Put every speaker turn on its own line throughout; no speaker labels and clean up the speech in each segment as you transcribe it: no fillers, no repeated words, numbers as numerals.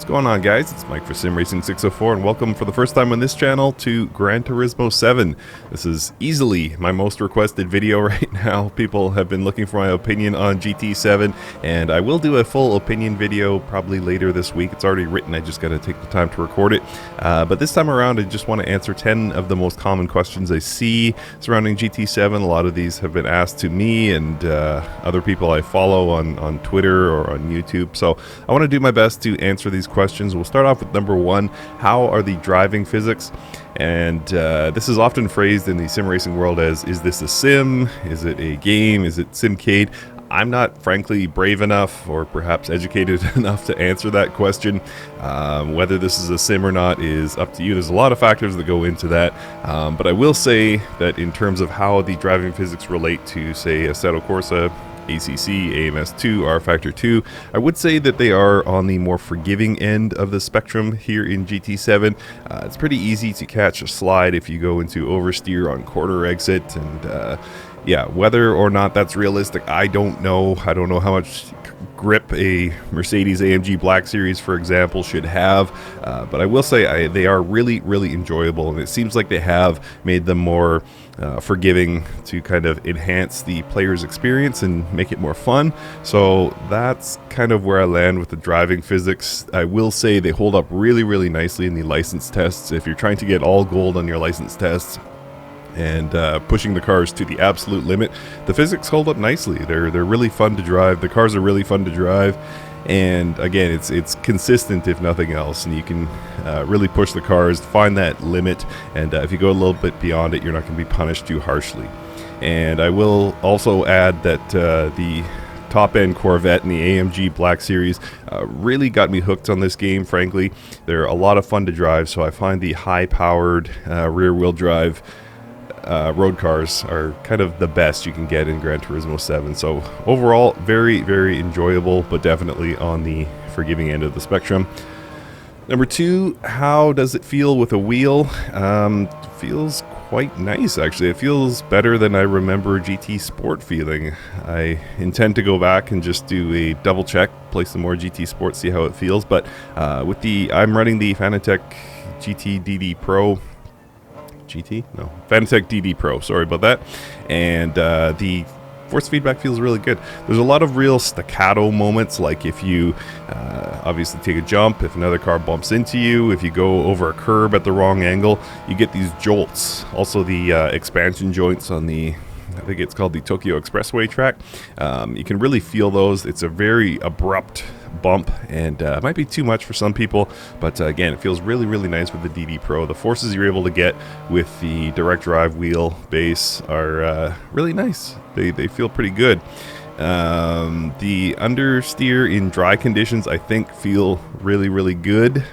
What's going on, guys? It's Mike for SimRacing604, and welcome for the first time on this channel to Gran Turismo 7. This is easily my most requested video right now. People have been looking for my opinion on GT7, and I will do a full opinion video probably later this week. It's already written, I just got to take the time to record it. But this time around, I just want to answer 10 of the most common questions I see surrounding GT7. A lot of these have been asked to me and other people I follow on Twitter or on YouTube. So I want to do my best to answer these questions. We'll start off with number one. How are the driving physics? And this is often phrased in the sim racing world as, is this a sim? Is it a game? Is it simcade? I'm not, frankly, brave enough or perhaps educated enough to answer that question. Whether this is a sim or not is up to you. There's a lot of factors that go into that. But I will say that in terms of how the driving physics relate to, say, Assetto Corsa, ACC, AMS2, R-Factor 2, I would say that they are on the more forgiving end of the spectrum here in GT7. It's pretty easy to catch a slide if you go into oversteer on quarter exit, and yeah, whether or not that's realistic, I don't know. I don't know how much grip a Mercedes AMG Black Series, for example, should have, but I will say they are really, really enjoyable, and it seems like they have made them more forgiving to kind of enhance the player's experience and make it more fun. So that's kind of where I land with the driving physics. I will say they hold up really, really nicely in the license tests. If you're trying to get all gold on your license tests and pushing the cars to the absolute limit, the physics hold up nicely. They're really fun to drive. The cars are really fun to drive, and again, it's consistent if nothing else, and you can really push the cars, find that limit, and if you go a little bit beyond it, you're not going to be punished too harshly. And I will also add that the top-end Corvette in the AMG Black Series really got me hooked on this game, frankly. They're a lot of fun to drive, so I find the high-powered rear-wheel drive road cars are kind of the best you can get in Gran Turismo 7. So overall, very, very enjoyable, but definitely on the forgiving end of the spectrum. Number two, how does it feel with a wheel? Feels quite nice, actually. It feels better than I remember GT Sport feeling. I intend to go back and just do a double check, play some more GT Sport, see how it feels. But I'm running the Fanatec GT DD Pro. Fanatec DD Pro, sorry about that. And the force feedback feels really good. There's a lot of real staccato moments, like if you obviously take a jump, if another car bumps into you, if you go over a curb at the wrong angle, you get these jolts. Also the expansion joints on the, I think it's called the Tokyo Expressway track. You can really feel those. It's a very abrupt bump, and it might be too much for some people, but again, it feels really, really nice with the DD Pro. The forces you're able to get with the direct drive wheel base are really nice. They feel pretty good. The understeer in dry conditions, I think, feel really, really good.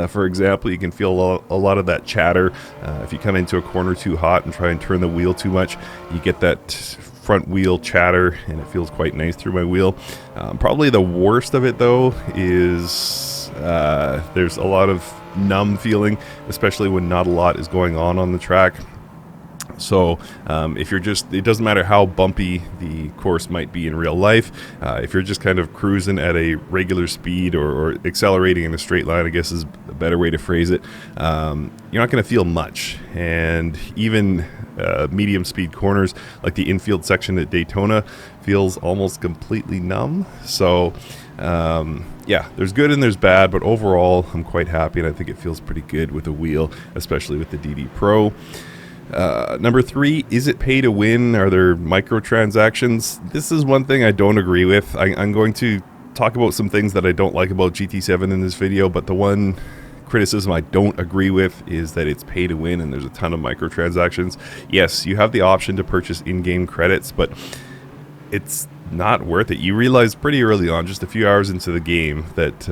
For example, you can feel a lot of that chatter. If you come into a corner too hot and try and turn the wheel too much, you get that front wheel chatter, and it feels quite nice through my wheel. Probably the worst of it, though, is there's a lot of numb feeling, especially when not a lot is going on the track. So if you're just, it doesn't matter how bumpy the course might be in real life, if you're just kind of cruising at a regular speed or accelerating in a straight line, I guess is a better way to phrase it, you're not going to feel much. And even medium speed corners like the infield section at Daytona feels almost completely numb. So yeah, there's good and there's bad, but overall I'm quite happy, and I think it feels pretty good with a wheel, especially with the DD Pro. Number three, is it pay to win? Are there microtransactions? This is one thing I don't agree with. I'm going to talk about some things that I don't like about GT7 in this video, but the one criticism I don't agree with is that it's pay to win and there's a ton of microtransactions. Yes, you have the option to purchase in-game credits, but it's not worth it. You realize pretty early on, just a few hours into the game, that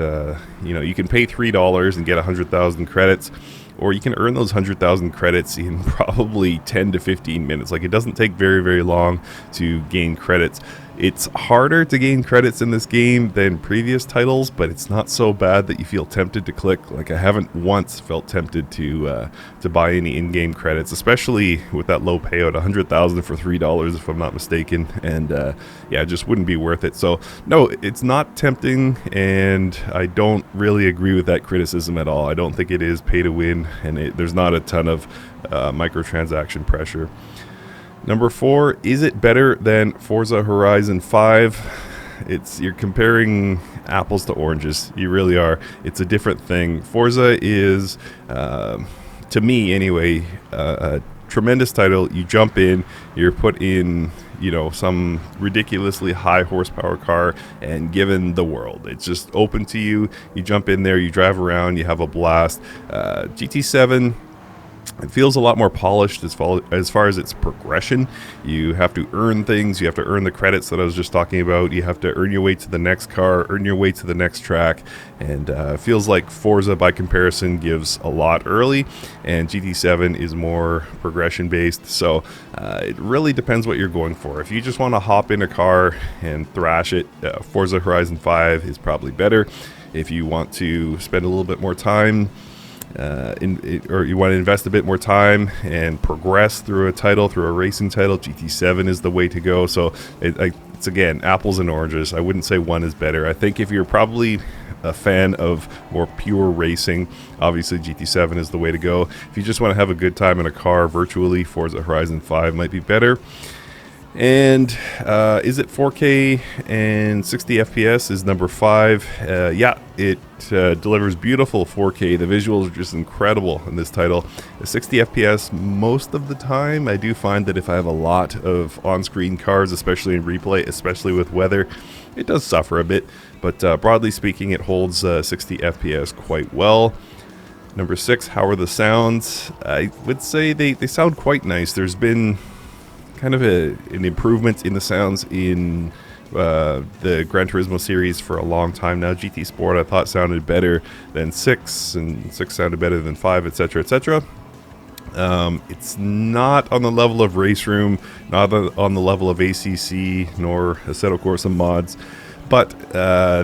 you can pay $3 and get 100,000 credits, or you can earn those 100,000 credits in probably 10 to 15 minutes. Like, it doesn't take very, very long to gain credits. It's harder to gain credits in this game than previous titles, but it's not so bad that you feel tempted to click. Like, I haven't once felt tempted to buy any in-game credits, especially with that low payout, 100,000 for $3 if I'm not mistaken, and yeah, it just wouldn't be worth it. So no, it's not tempting, and I don't really agree with that criticism at all. I don't think it is pay to win, and there's not a ton of microtransaction pressure. Number 4, is it better than Forza Horizon 5? You're comparing apples to oranges. You really are. It's a different thing. Forza is, to me anyway, a tremendous title. You jump in, you're put in, you know, some ridiculously high horsepower car and given the world. It's just open to you. You jump in there, you drive around, you have a blast. GT7, it feels a lot more polished as far as its progression. You have to earn things. You have to earn the credits that I was just talking about. You have to earn your way to the next car, earn your way to the next track. And it feels like Forza, by comparison, gives a lot early. And GT7 is more progression based. So it really depends what you're going for. If you just want to hop in a car and thrash it, Forza Horizon 5 is probably better. If you want to spend a little bit more time, or you want to invest a bit more time and progress through a racing title, GT7 is the way to go. So it's again apples and oranges. I wouldn't say one is better. I think if you're probably a fan of more pure racing, obviously GT7 is the way to go. If you just want to have a good time in a car virtually, Forza Horizon 5 might be better. And is it 4K and 60 FPS is number 5. Yeah, it delivers beautiful 4K. The visuals are just incredible in this title. 60 FPS most of the time. I do find that if I have a lot of on-screen cars, especially in replay, especially with weather, it does suffer a bit. But broadly speaking, it holds 60 FPS quite well. Number 6, how are the sounds? I would say they sound quite nice. There's been kind of an improvement in the sounds in the Gran Turismo series for a long time now. GT Sport I thought sounded better than 6, and 6 sounded better than 5, etc., etc. It's not on the level of Race Room, not on the level of ACC, nor Assetto Corsa mods, but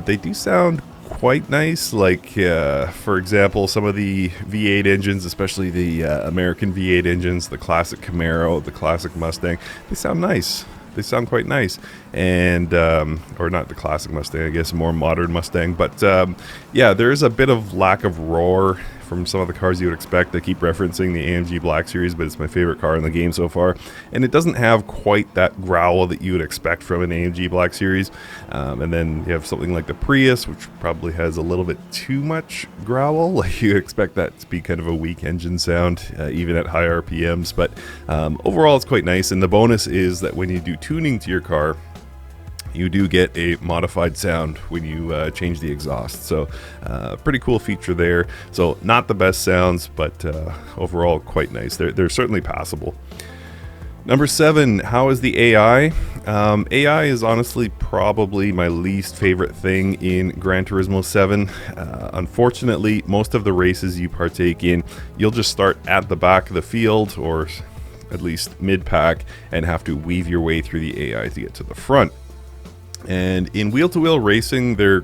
they do sound quite nice. Like, for example, some of the V8 engines, especially the American V8 engines, the classic Camaro, the classic Mustang, they sound nice. They sound quite nice. And, or not the classic Mustang, I guess, more modern Mustang. But, yeah, there is a bit of lack of roar from some of the cars you would expect. They keep referencing the AMG Black Series, but it's my favorite car in the game so far. And it doesn't have quite that growl that you would expect from an AMG Black Series. And then you have something like the Prius, which probably has a little bit too much growl. Like, you expect that to be kind of a weak engine sound, even at high RPMs. But overall, it's quite nice. And the bonus is that when you do tuning to your car, you do get a modified sound when you change the exhaust. So pretty cool feature there. So not the best sounds, but overall quite nice. They're certainly passable. Number 7, how is the AI? AI is honestly probably my least favorite thing in Gran Turismo 7. Unfortunately, most of the races you partake in, you'll just start at the back of the field, or at least mid-pack, and have to weave your way through the AI to get to the front. And in wheel-to-wheel racing, they're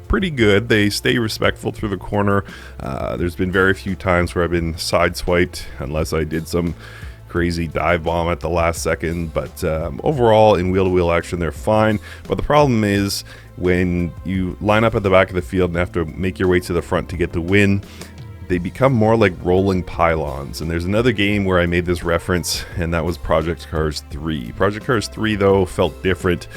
pretty good. They stay respectful through the corner. There's been very few times where I've been sideswiped, unless I did some crazy dive bomb at the last second. But overall, in wheel-to-wheel action, they're fine. But the problem is when you line up at the back of the field and have to make your way to the front to get the win, they become more like rolling pylons. And there's another game where I made this reference, and that was Project Cars 3. Project Cars 3, though, felt different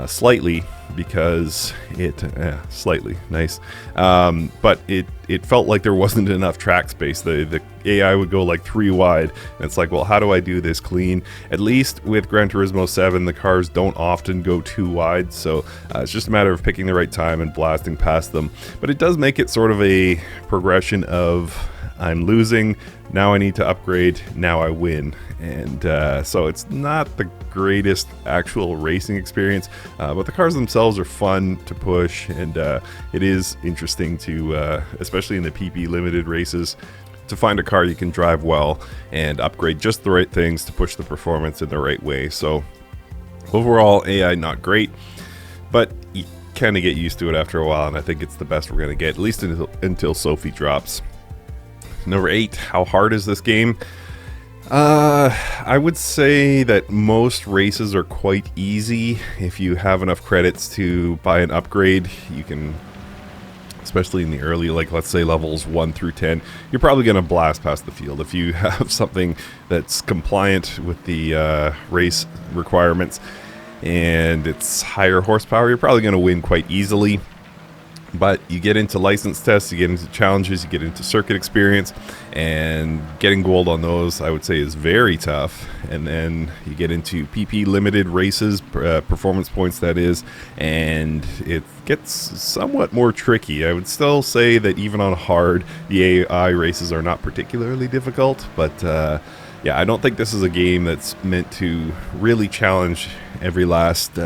slightly, because it slightly nice, but it felt like there wasn't enough track space. The AI would go like 3 wide, and it's like, well, how do I do this clean? At least with Gran Turismo 7, the cars don't often go too wide, so it's just a matter of picking the right time and blasting past them. But it does make it sort of a progression of, I'm losing, now I need to upgrade, now I win. And so it's not the greatest actual racing experience, but the cars themselves are fun to push, and it is interesting to, especially in the PP limited races, to find a car you can drive well and upgrade just the right things to push the performance in the right way. So Overall, AI not great, but you kind of get used to it after a while, and I think it's the best we're going to get, at least until Sophie drops. Number 8, how hard is this game? I would say that most races are quite easy. If you have enough credits to buy an upgrade, you can, especially in the early, like let's say levels 1 through 10, you're probably going to blast past the field. If you have something that's compliant with the race requirements and it's higher horsepower, you're probably going to win quite easily. But you get into license tests, you get into challenges, you get into circuit experience, and getting gold on those, I would say, is very tough. And then you get into PP limited races, performance points that is, and it gets somewhat more tricky. I would still say that even on hard, the AI races are not particularly difficult, but yeah, I don't think this is a game that's meant to really challenge every last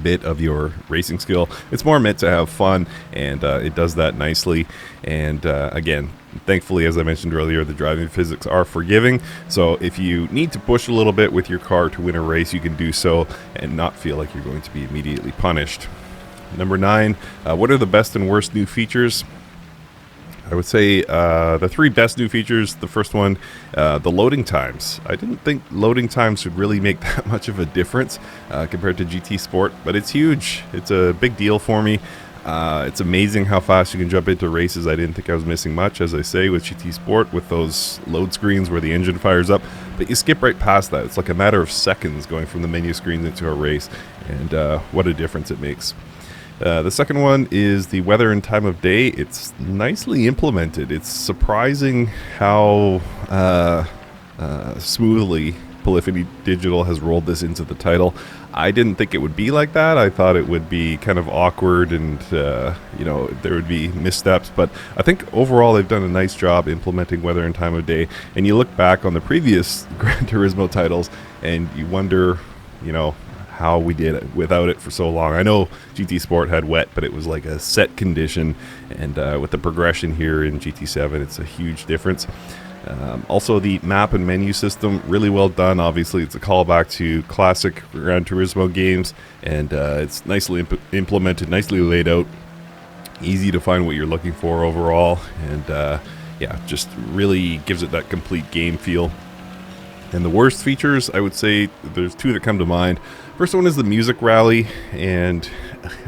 bit of your racing skill. It's more meant to have fun, and it does that nicely. And again, thankfully, as I mentioned earlier, the driving physics are forgiving, so if you need to push a little bit with your car to win a race, you can do so and not feel like you're going to be immediately punished. Number 9, what are the best and worst new features? I would say the 3 best new features. The first one, the loading times. I didn't think loading times would really make that much of a difference compared to GT Sport, but it's huge. It's a big deal for me. It's amazing how fast you can jump into races. I didn't think I was missing much, as I say, with GT Sport, with those load screens where the engine fires up, but you skip right past that. It's like a matter of seconds going from the menu screens into a race, and what a difference it makes. The second one is the weather and time of day. It's nicely implemented. It's surprising how smoothly Polyphony Digital has rolled this into the title. I didn't think it would be like that. I thought it would be kind of awkward and, you know, there would be missteps. But I think overall they've done a nice job implementing weather and time of day. And you look back on the previous Gran Turismo titles and you wonder, you know, how we did it without it for so long. I know GT Sport had wet, but it was like a set condition, and with the progression here in GT7, it's a huge difference. Also, the map and menu system, really well done. Obviously, it's a callback to classic Gran Turismo games, and it's nicely implemented, nicely laid out, easy to find what you're looking for overall, and yeah, just really gives it that complete game feel. And the worst features, I would say there's 2 that come to mind. First one is the music rally, and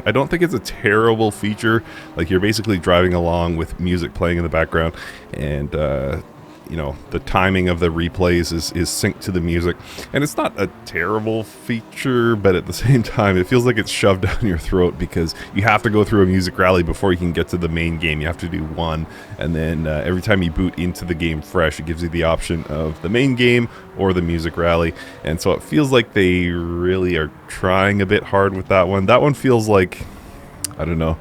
I don't think it's a terrible feature. Like, you're basically driving along with music playing in the background, and you know, the timing of the replays is synced to the music, and it's not a terrible feature, but at the same time it feels like it's shoved down your throat because you have to go through a music rally before you can get to the main game. You have to do one, and then every time you boot into the game fresh, it gives you the option of the main game or the music rally, and so it feels like they really are trying a bit hard with that one. That one feels like, I don't know,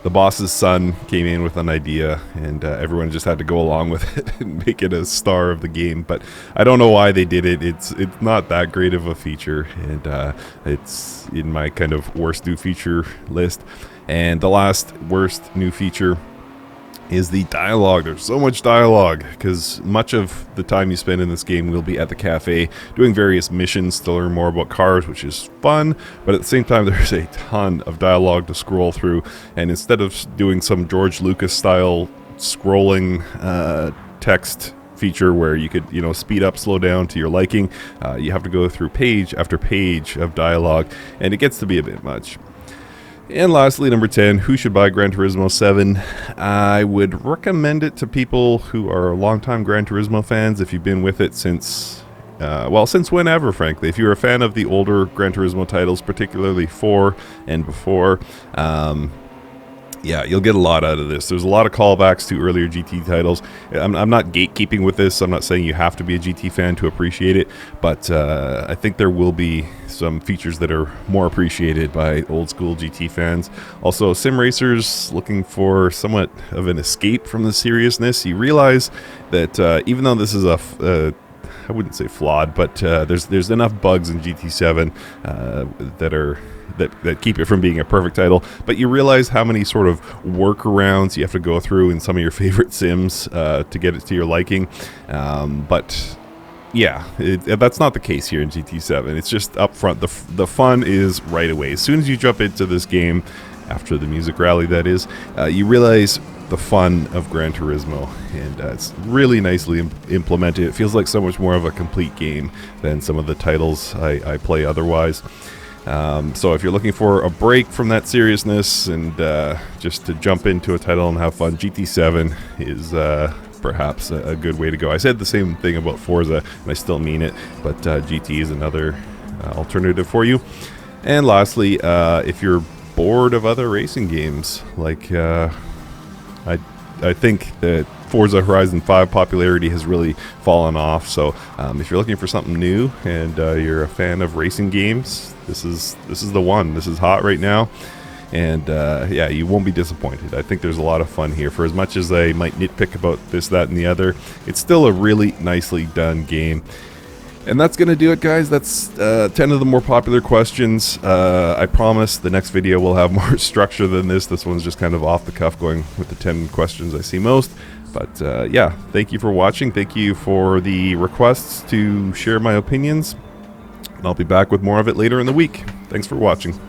the boss's son came in with an idea, and everyone just had to go along with it and make it a star of the game. But I don't know why they did it. It's not that great of a feature, and it's in my kind of worst new feature list. And the last worst new feature is the dialogue. There's so much dialogue because much of the time you spend in this game will be at the cafe doing various missions to learn more about cars, which is fun, but at the same time there's a ton of dialogue to scroll through, and instead of doing some George Lucas style scrolling text feature where you could, you know, speed up, slow down to your liking, you have to go through page after page of dialogue, and it gets to be a bit much. And lastly, number 10, who should buy Gran Turismo 7? I would recommend it to people who are longtime Gran Turismo fans if you've been with it since, well, since whenever, frankly. If you're a fan of the older Gran Turismo titles, particularly 4 and before, yeah, you'll get a lot out of this. There's a lot of callbacks to earlier GT titles. I'm not gatekeeping with this. I'm not saying you have to be a GT fan to appreciate it, but I think there will be some features that are more appreciated by old school GT fans. Also, sim racers looking for somewhat of an escape from the seriousness. You realize that even though this is I wouldn't say flawed, but there's enough bugs in GT7 that keep it from being a perfect title, but you realize how many sort of workarounds you have to go through in some of your favorite sims to get it to your liking. But Yeah, that's not the case here in GT7. It's just up front. The fun is right away. As soon as you jump into this game, after the music rally that is, you realize the fun of Gran Turismo, and it's really nicely implemented. It feels like so much more of a complete game than some of the titles I play otherwise. So if you're looking for a break from that seriousness and just to jump into a title and have fun, GT7 is perhaps a good way to go. I said the same thing about Forza, and I still mean it, but GT is another alternative for you. And lastly, if you're bored of other racing games, like I think that Forza Horizon 5 popularity has really fallen off. So if you're looking for something new and you're a fan of racing games, this is the one. This is hot right now. And yeah, you won't be disappointed. I think there's a lot of fun here. For as much as I might nitpick about this, that, and the other, it's still a really nicely done game. And that's going to do it, guys. That's 10 of the more popular questions. I promise the next video will have more structure than this. This one's just kind of off the cuff, going with the 10 questions I see most. But yeah, thank you for watching. Thank you for the requests to share my opinions. And I'll be back with more of it later in the week. Thanks for watching.